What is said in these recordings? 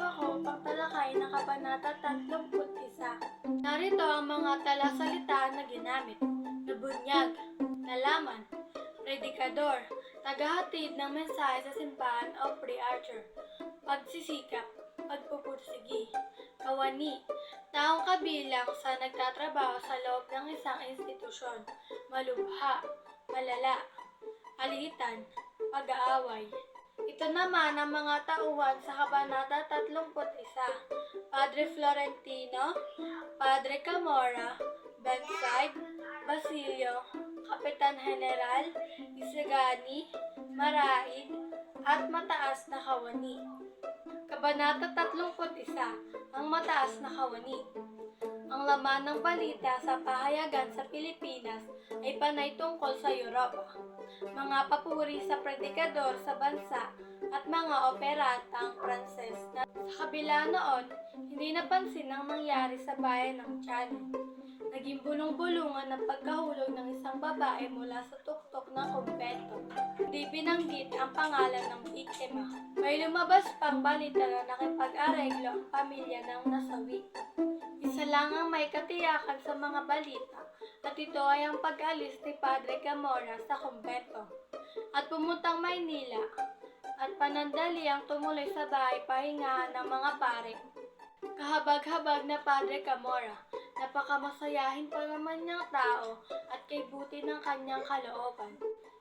ako upang talakayin ang Kabanata 31. Narito ang mga talasalita na ginamit. Nabunyag, nalaman, predikador, tagahatid ng mensahe sa simbahan o preacher, pagsisikap, pagpupursigi, kawani, taong kabilang sa nagtatrabaho sa loob ng isang institusyon, malubha, malala, alitan, pag-aaway. Ito naman ang mga tauhan sa Kabanata 31. Padre Florentino, Padre Camora, Benside, Basilio, Kapitan General, Isagani, Maraig, at Mataas na Kawani. Kabanata 31. Ang Mataas na Kawani. Ang laman ng balita sa pahayagan sa Pilipinas ay panay tungkol sa Europa, mga papuri sa predikador sa bansa at mga operatang Pranses na sa kabila noon, hindi napansin ang nangyari sa bayan ng Tiyanan. Naging bulong-bulungan ang pagkahulog ng isang babae mula sa tuktok ng kumbento. Hindi binanggit ang pangalan ng biktima. May lumabas pang balita na nakipag-areglo ang pamilya ng nasawi. Isa lang ang may katiyakan sa mga balita at ito ay ang pag-alis ni Padre Camora sa kumbento at pumuntang Maynila at panandali ang tumuloy sa bahay pahingahan ng mga pare. Kahabag-habag na Padre Camora, napakamasayahin pa naman niyang tao at kay buti ng kanyang kalooban.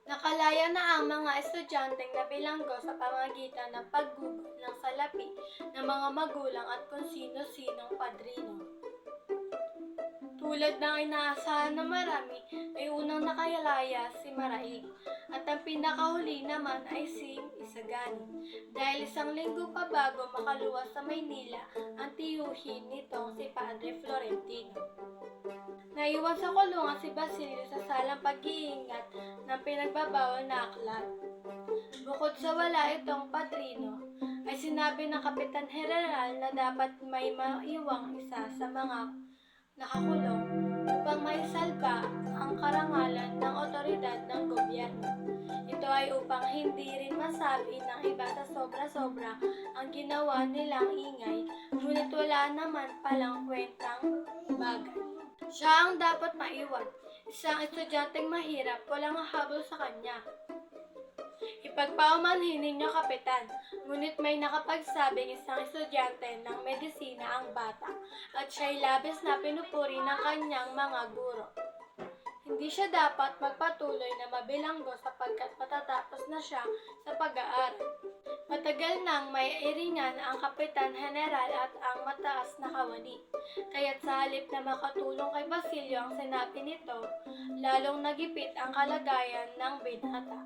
Nakalaya na ang mga estudyanteng nabilanggo sa pamamagitan ng paggugol ng salapi ng mga magulang at kung sino-sinong padrino. Tulad ng inaasahan ng marami ay unang nakalaya si Maraig at ang pinakahuli naman ay si Isagani dahil isang linggo pa bago makaluwas sa Maynila ang tiyuhin nitong si Padre Florentino. Naiwan sa kulungan si Basilio sa salang pag-iingat ng pinagbabawal na aklat. Bukod sa wala itong padrino, ay sinabi ng Kapitan General na dapat may maiwang isa sa mga nakakulong upang maisalba ang karangalan ng otoridad ng gobyerno. Ito ay upang hindi rin masabi ng iba sa sobra-sobra ang ginawa nilang ingay, ngunit wala naman palang kwentang bagay. Siya ang dapat maiwan, isang estudyanteng mahirap, walang hahabol sa kanya. Ipagpaumanhin ninyo, Kapitan, ngunit may nakapagsabing isang estudyante ng medisina ang bata at siya'y labis na pinupuri ng kanyang mga guro. Hindi siya dapat magpatuloy na mabilanggo sapagkat matatapos na siya sa pag-aaral. Matagal nang may iringan ang Kapitan General at ang Mataas na Kawani, kaya't sa halip na makatulong kay Basilio ang sinabi nito, lalong nagipit ang kalagayan ng binata.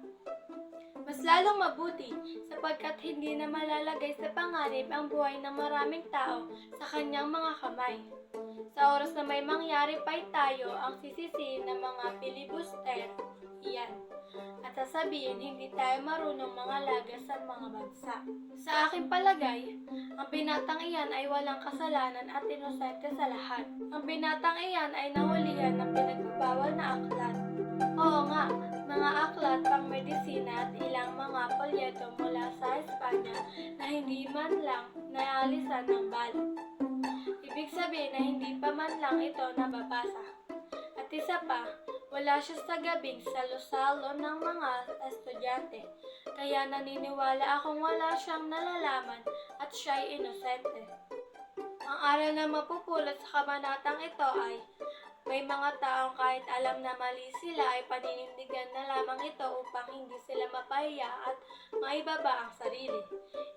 Mas lalong mabuti sapagkat hindi na malalagay sa panganib ang buhay ng maraming tao sa kanyang mga kamay. Sa oras na may mangyari pa'y tayo ang sisisihin ng mga filibuster, iyan. At sasabihin hindi tayo marunong mangalaga sa mga bansa. Sa aking palagay, ang binatang iyan ay walang kasalanan at inosente sa lahat. Ang binatang iyan ay nahulihan ng pinagbabawal na aklat. Oo nga, mga aklat pang medisina at ilang mga polyeto mula sa Espanya na hindi man lang naalisan ng balot. Ibig sabihin na hindi pa man lang ito nababasa. At isa pa, wala siya sa gabing salo-salo ng mga estudyante, kaya naniniwala akong wala siyang nalalaman at siya'y inosente. Ang aral na mapupulot sa kabanatang ito ay, may mga taong kahit alam na mali sila ay paninindigan na lamang ito upang hindi sila mapahiya at maibaba ang sarili.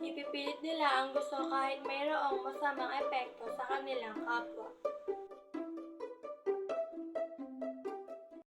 Ipipilit nila ang gusto kahit mayroong masamang epekto sa kanilang kapwa.